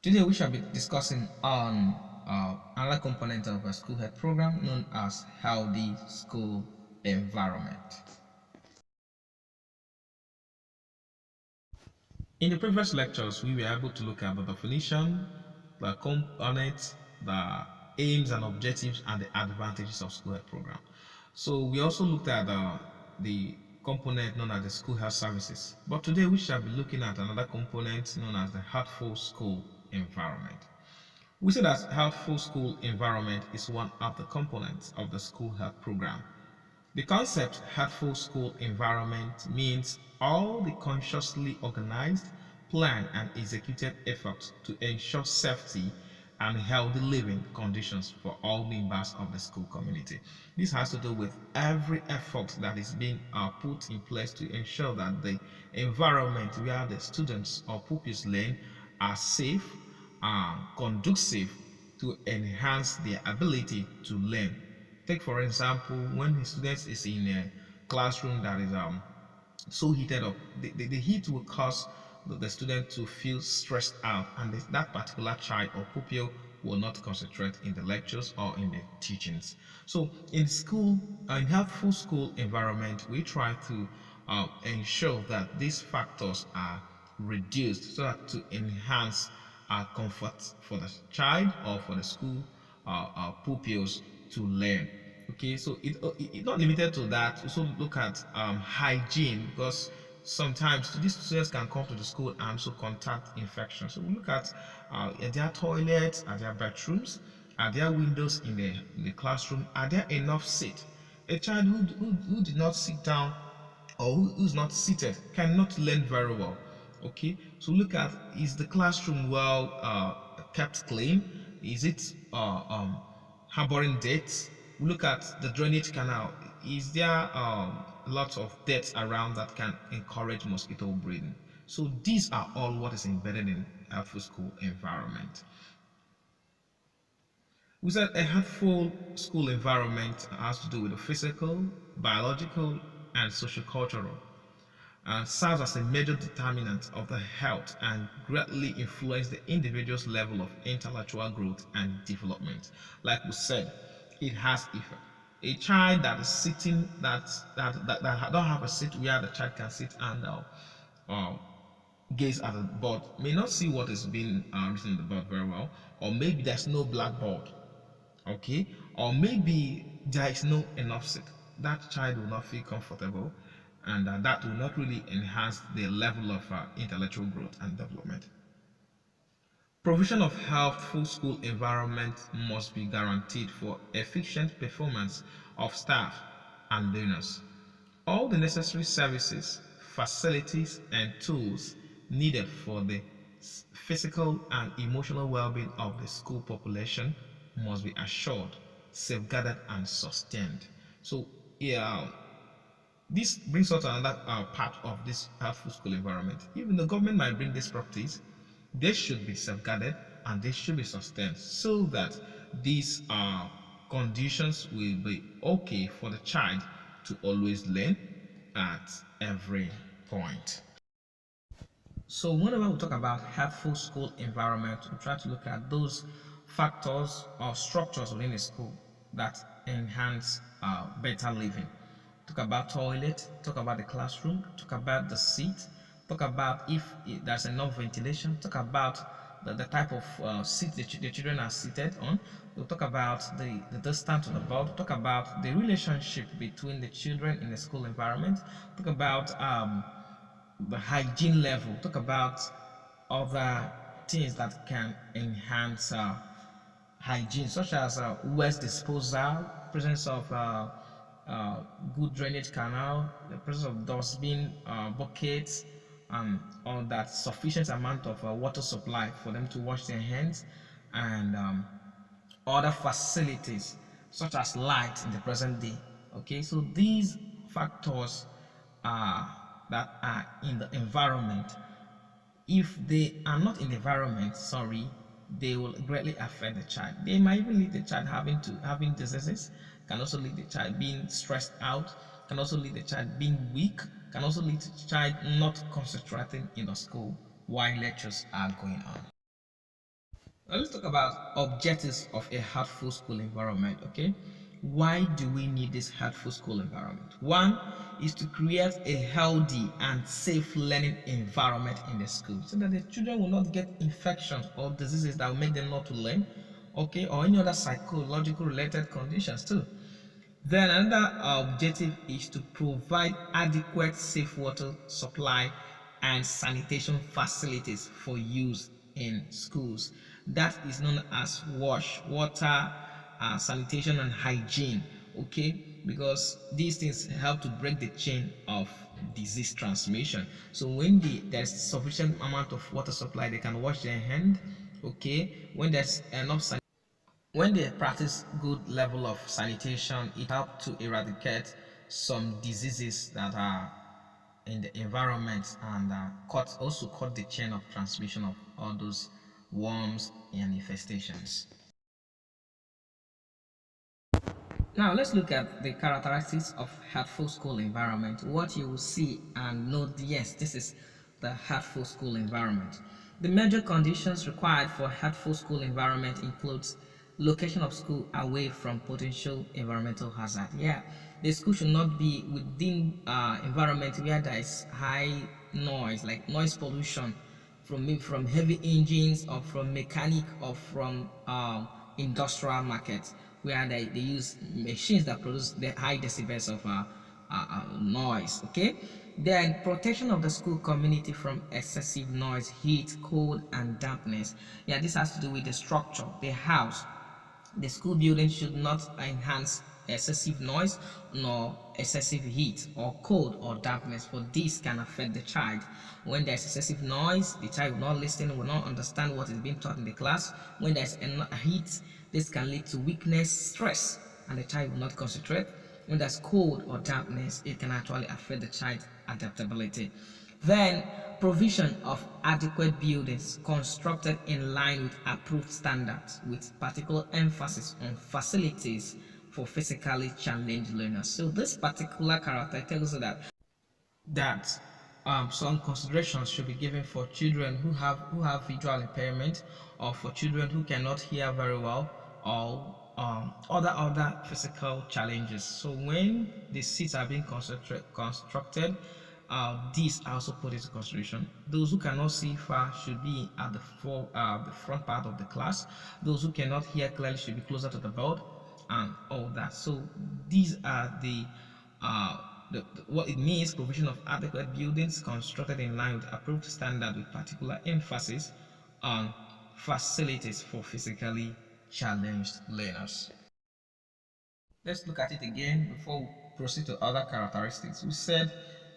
Today we shall be discussing on another component of a school health program known as healthy school environment. In the previous lectures, we were able to look at the definition, the components, the aims and objectives, and the advantages of school health program. So we also looked at the component known as the school health services. But today we shall be looking at another component known as the Heartful school environment. We say that healthful school environment is one of the components of the school health program. The concept healthful school environment means all the consciously organized, planned, and executed efforts to ensure safety and healthy living conditions for all members of the school community. This has to do with every effort that is being put in place to ensure that the environment where the students or pupils learn are safe, conducive to enhance their ability to learn. Take for example, when the student is in a classroom that is so heated up, the heat will cause the student to feel stressed out, and that particular child or pupil will not concentrate in the lectures or in the teachings. So in school, in healthful school environment, we try to ensure that these factors are reduced so that to enhance comfort for the child or for the school pupils to learn. Okay, so it's not limited to that. Also look at hygiene, because sometimes these students can come to the school and also contact infection. So we look at their toilets, are there bathrooms, are there windows in the classroom, are there enough seats? A child who did not sit down or who's not seated cannot learn very well. Okay, so look at, is the classroom well kept clean? Is it harboring dirt? We look at the drainage canal. Is there lots of dirt around that can encourage mosquito breeding? So these are all what is embedded in healthful school environment. We said a healthful school environment has to do with the physical, biological, and social-cultural, and serves as a major determinant of the health and greatly influence the individual's level of intellectual growth and development. Like we said, it has effect. A child that is sitting that don't have a seat where the child can sit and gaze at the board may not see what is being written on the board very well, or maybe there's no blackboard, okay, or maybe there is no enough seat. That child will not feel comfortable, and that will not really enhance the level of intellectual growth and development. Provision of healthful school environment must be guaranteed for efficient performance of staff and learners. All the necessary services, facilities, and tools needed for the physical and emotional well-being of the school population must be assured, safeguarded, and sustained. So, yeah, this brings us to another part of this healthful school environment. Even the government might bring these properties, they should be safeguarded and they should be sustained so that these conditions will be okay for the child to always learn at every point. So whenever we talk about healthful school environment, we try to look at those factors or structures within a school that enhance better living. Talk about toilet, talk about the classroom, talk about the seat, talk about if there's enough ventilation, talk about the type of seat the children are seated on. We'll talk about the distance to the board, talk about the relationship between the children in the school environment, talk about the hygiene level, talk about other things that can enhance hygiene, such as waste disposal, presence of good drainage canal, the presence of dustbin, buckets, or that sufficient amount of water supply for them to wash their hands, and other facilities such as light in the present day. Okay, so these factors that are in the environment, if they are not in the environment, sorry, they will greatly affect the child. They might even lead the child having diseases, can also lead the child being stressed out, can also lead the child being weak, can also lead the child not concentrating in the school while lectures are going on. Now let's talk about objectives of a heartful school environment. Okay, why do we need this heartful school environment? One is to create a healthy and safe learning environment in the school so that the children will not get infections or diseases that will make them not to learn, okay, or any other psychological related conditions too. Then another objective is to provide adequate safe water supply and sanitation facilities for use in schools. That is known as water, sanitation and hygiene. Okay, because these things help to break the chain of disease transmission. So when there's sufficient amount of water supply, they can wash their hand. Okay, when there's enough when they practice good level of sanitation, it helps to eradicate some diseases that are in the environment and also cut the chain of transmission of all those worms and infestations. Now let's look at the characteristics of healthful school environment. What you will see and note, yes, this is the healthful school environment. The major conditions required for healthful school environment includes location of school away from potential environmental hazard. Yeah, the school should not be within environment where there is high noise, like noise pollution from heavy engines or from mechanic or from industrial markets where they use machines that produce the high decibels of noise. Okay, then protection of the school community from excessive noise, heat, cold and dampness. Yeah, this has to do with the structure, the house. The school building should not enhance excessive noise nor excessive heat or cold or dampness, for this can affect the child. When there's excessive noise, the child will not listen, will not understand what is being taught in the class. When there's heat, this can lead to weakness, stress, and the child will not concentrate. When there's cold or dampness, it can actually affect the child's adaptability. Then, provision of adequate buildings constructed in line with approved standards, with particular emphasis on facilities for physically challenged learners. So this particular character tells us that some considerations should be given for children who have visual impairment, or for children who cannot hear very well, or other physical challenges. So when the seats are being constructed, these are also put into consideration. Those who cannot see far should be at the front part of the class. Those who cannot hear clearly should be closer to the board and all that. So these are uh, what it means: provision of adequate buildings constructed in line with approved standard, with particular emphasis on facilities for physically challenged learners. Let's look at it again before we proceed to other characteristics. We said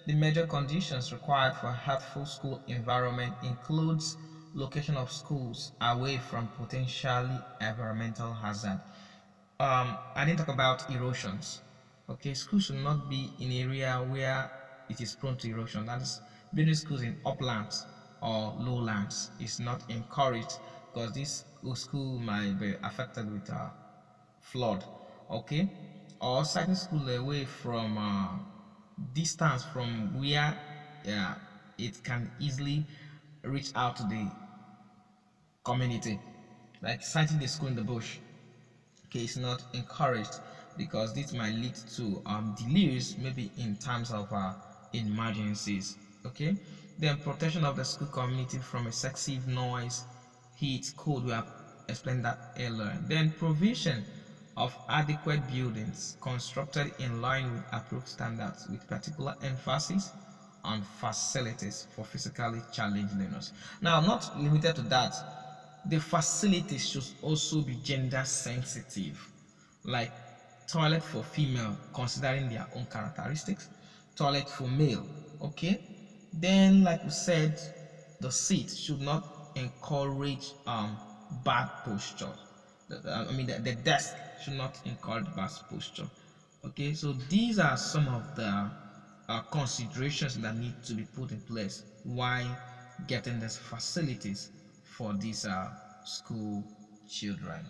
the major conditions required for a healthful school environment includes location of schools away from potentially environmental hazard. I didn't talk about erosions. Okay, schools should not be in area where it is prone to erosion. That is, building schools in uplands or lowlands is not encouraged, because this school might be affected with flood. Okay, or siting school away from distance from where it can easily reach out to the community, like siting the school in the bush. Okay, it's not encouraged, because this might lead to delays, maybe in terms of emergencies. Okay, then protection of the school community from excessive noise, heat, cold, we have explained that earlier. Then provision of adequate buildings constructed in line with approved standards, with particular emphasis on facilities for physically challenged learners. Now, not limited to that, the facilities should also be gender sensitive, like toilet for female considering their own characteristics, toilet for male. Okay, then like we said, the seat should not encourage bad posture. The desk should not encourage bad posture. Okay, so these are some of the considerations that need to be put in place while getting these facilities for these school children.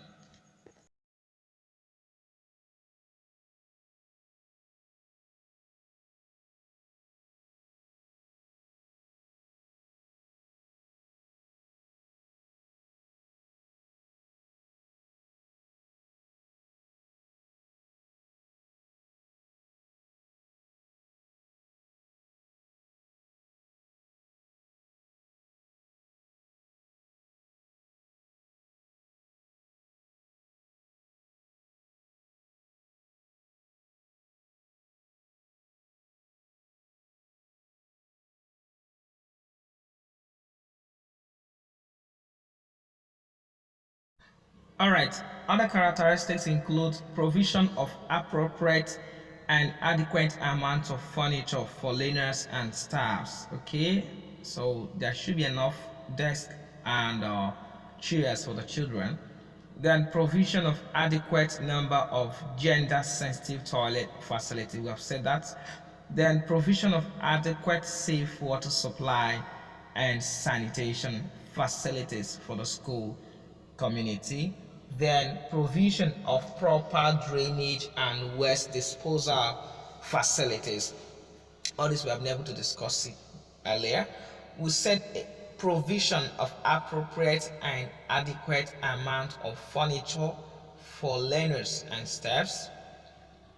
All right, other characteristics include provision of appropriate and adequate amount of furniture for learners and staffs. Okay, so there should be enough desk and chairs for the children. Then provision of adequate number of gender sensitive toilet facilities. We have said that. Then provision of adequate safe water supply and sanitation facilities for the school community. Then provision of proper drainage and waste disposal facilities. All this we have been able to discuss it earlier. We said provision of appropriate and adequate amount of furniture for learners and staffs,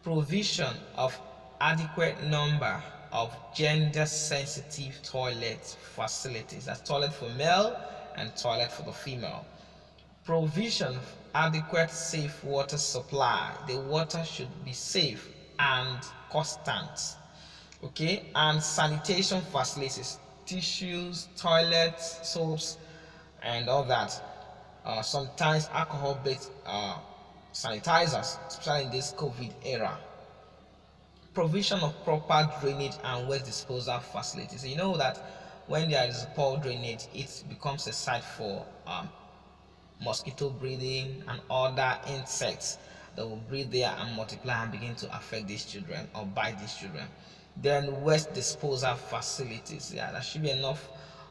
provision of adequate number of gender sensitive toilet facilities, that's toilet for male and toilet for the female, provision of adequate safe water supply, the water should be safe and constant, okay, and sanitation facilities, tissues, toilets, soaps, and all that. Sometimes alcohol-based sanitizers, especially in this COVID era. Provision of proper drainage and waste disposal facilities. So you know that when there is poor drainage, it becomes a site for mosquito breeding and other insects that will breed there and multiply and begin to affect these children or bite these children. Then waste disposal facilities. Yeah, there should be enough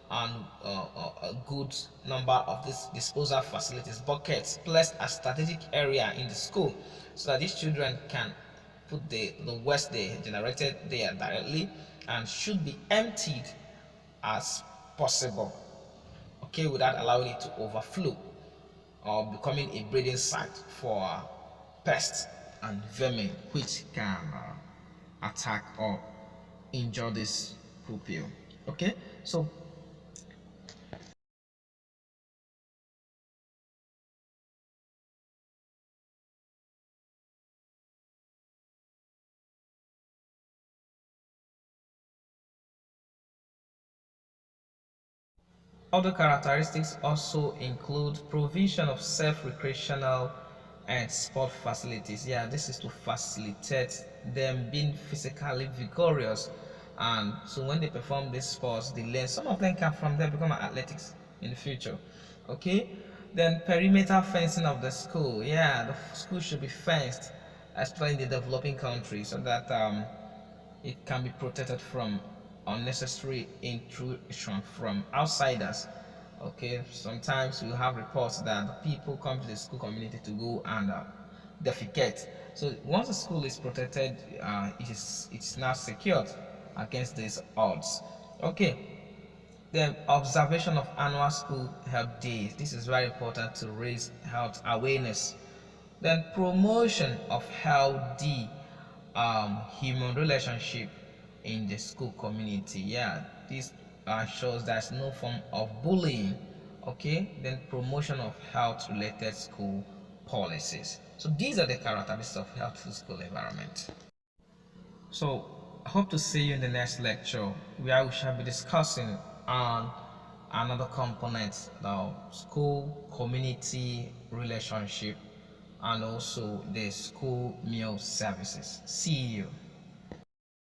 and a good number of these disposal facilities, buckets placed at strategic area in the school so that these children can put the waste they generated there directly and should be emptied as possible, okay, without allowing it to overflow or becoming a breeding site for pests and vermin which can attack or injure this pupil. Okay, so other characteristics also include provision of self-recreational and sport facilities. Yeah, this is to facilitate them being physically vigorous, and so when they perform these sports, they learn. Some of them can from there become athletics in the future. Okay, then perimeter fencing of the school. Yeah, the school should be fenced, especially in the developing countries, so that it can be protected from unnecessary intrusion from outsiders. Okay, sometimes we have reports that people come to the school community to go and defecate. So once the school is protected, it's now secured against these odds. Okay, then observation of annual school health days. This is very important to raise health awareness. Then promotion of healthy human relationship in the school community. Yeah, this shows there's no form of bullying. Okay, then promotion of health related school policies. So these are the characteristics of healthful school environment. So I hope to see you in the next lecture where we shall be discussing on another component, the school community relationship and also the school meal services. See you.